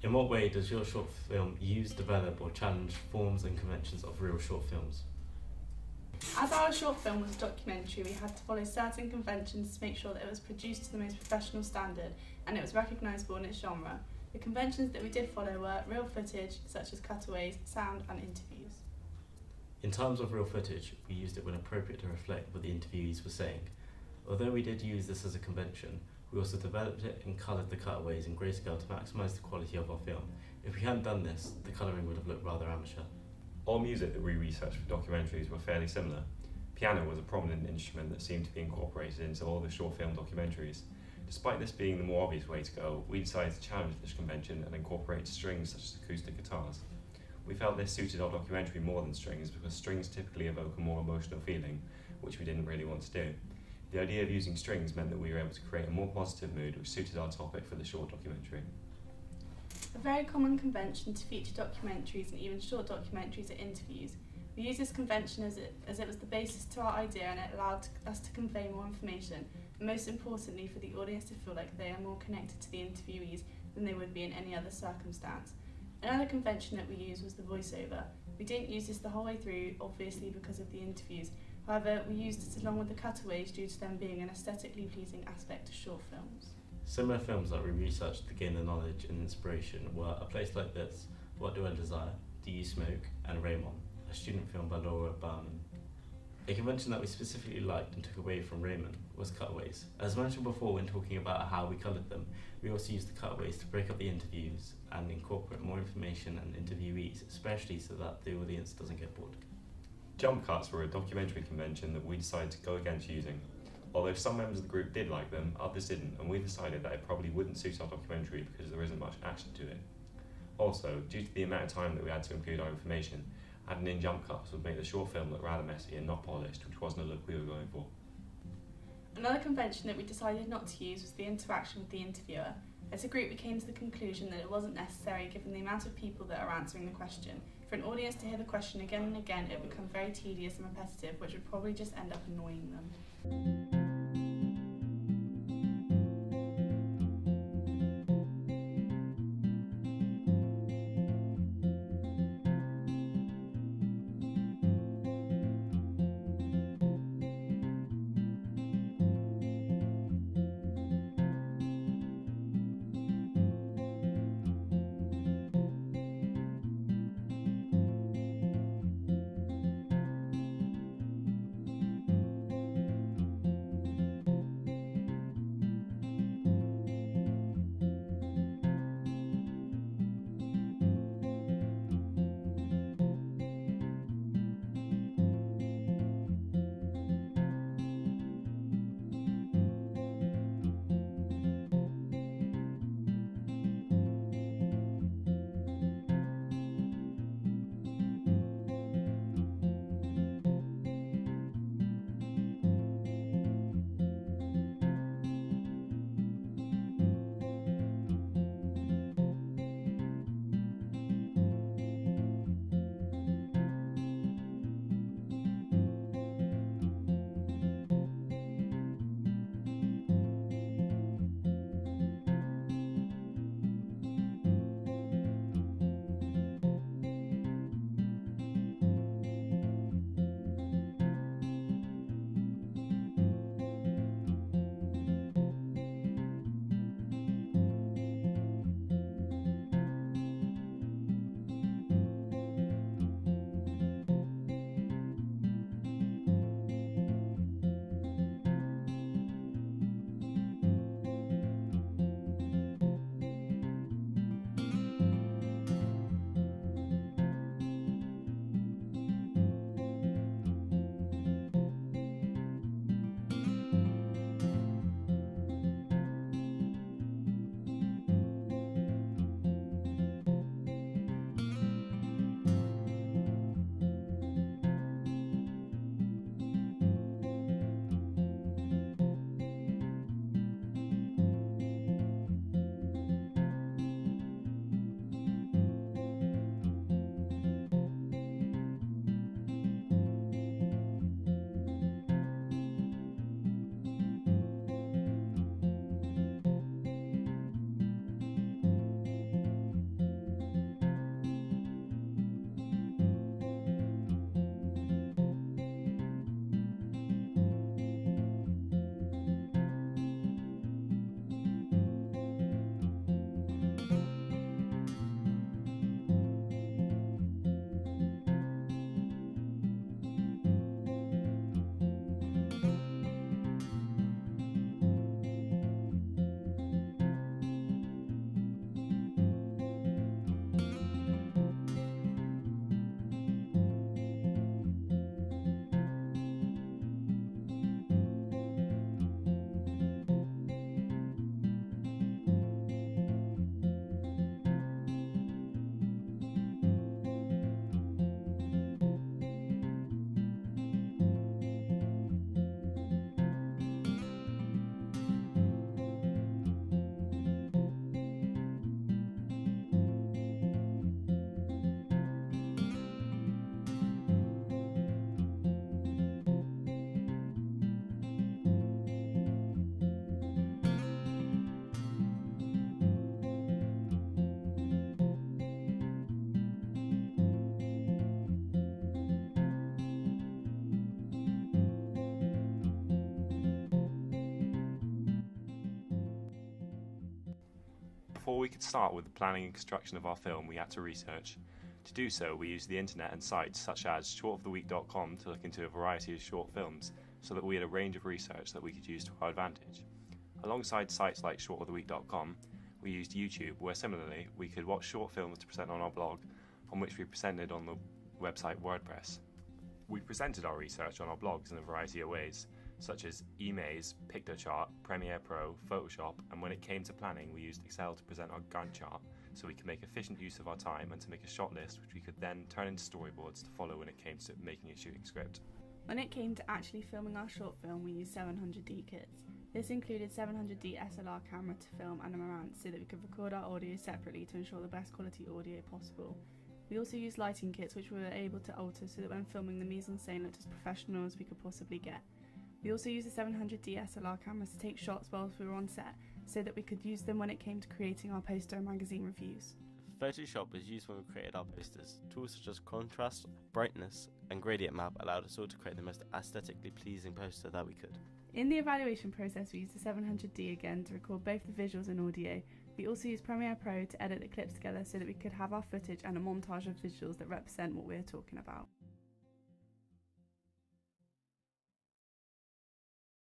In what way does your short film use, develop, or challenge forms and conventions of real short films? As our short film was a documentary, we had to follow certain conventions to make sure that it was produced to the most professional standard and it was recognisable in its genre. The conventions that we did follow were real footage, such as cutaways, sound and interviews. In terms of real footage, we used it when appropriate to reflect what the interviewees were saying. Although we did use this as a convention, we also developed it and coloured the cutaways in grayscale to maximise the quality of our film. If we hadn't done this, the colouring would have looked rather amateur. All music that we researched for documentaries were fairly similar. Piano was a prominent instrument that seemed to be incorporated into all the short film documentaries. Despite this being the more obvious way to go, we decided to challenge this convention and incorporate strings such as acoustic guitars. We felt this suited our documentary more than strings because strings typically evoke a more emotional feeling, which we didn't really want to do. The idea of using strings meant that we were able to create a more positive mood which suited our topic for the short documentary. A very common convention to feature documentaries and even short documentaries are interviews. We used this convention as it was the basis to our idea and it allowed us to convey more information, and most importantly for the audience to feel like they are more connected to the interviewees than they would be in any other circumstance. Another convention that we used was the voiceover. We didn't use this the whole way through, obviously because of the interviews. However, we used it along with the cutaways due to them being an aesthetically pleasing aspect to short films. Similar films that we researched to gain the knowledge and inspiration were A Place Like This, What Do I Desire, Do You Smoke, and Raymond, a student film by Laura Berman. A convention that we specifically liked and took away from Raymond was cutaways. As mentioned before when talking about how we coloured them, we also used the cutaways to break up the interviews and incorporate more information and interviewees, especially so that the audience doesn't get bored. Jump cuts were a documentary convention that we decided to go against using. Although some members of the group did like them, others didn't, and we decided that it probably wouldn't suit our documentary because there isn't much action to it. Also, due to the amount of time that we had to include our information, adding in jump cuts would make the short film look rather messy and not polished, which wasn't a look we were going for. Another convention that we decided not to use was the interaction with the interviewer. As a group, we came to the conclusion that it wasn't necessary given the amount of people that are answering the question. For an audience to hear the question again and again, it would become very tedious and repetitive, which would probably just end up annoying them. Before we could start with the planning and construction of our film, we had to research. To do so, we used the internet and sites such as shortoftheweek.com to look into a variety of short films, so that we had a range of research that we could use to our advantage. Alongside sites like shortoftheweek.com, we used YouTube, where similarly we could watch short films to present on our blog, on which we presented on the website WordPress. We presented our research on our blogs in a variety of ways, such as eMaze, Pictochart, Premiere Pro, Photoshop, and when it came to planning, we used Excel to present our Gantt chart so we could make efficient use of our time and to make a shot list which we could then turn into storyboards to follow when it came to making a shooting script. When it came to actually filming our short film, we used 700D kits. This included 700D SLR camera to film and a Marantz so that we could record our audio separately to ensure the best quality audio possible. We also used lighting kits which we were able to alter so that when filming the mise-en-scène looked as professional as we could possibly get. We also used the 700D SLR cameras to take shots whilst we were on set so that we could use them when it came to creating our poster and magazine reviews. Photoshop was used when we created our posters. Tools such as contrast, brightness, and gradient map allowed us all to create the most aesthetically pleasing poster that we could. In the evaluation process, we used the 700D again to record both the visuals and audio. We also used Premiere Pro to edit the clips together so that we could have our footage and a montage of visuals that represent what we were talking about.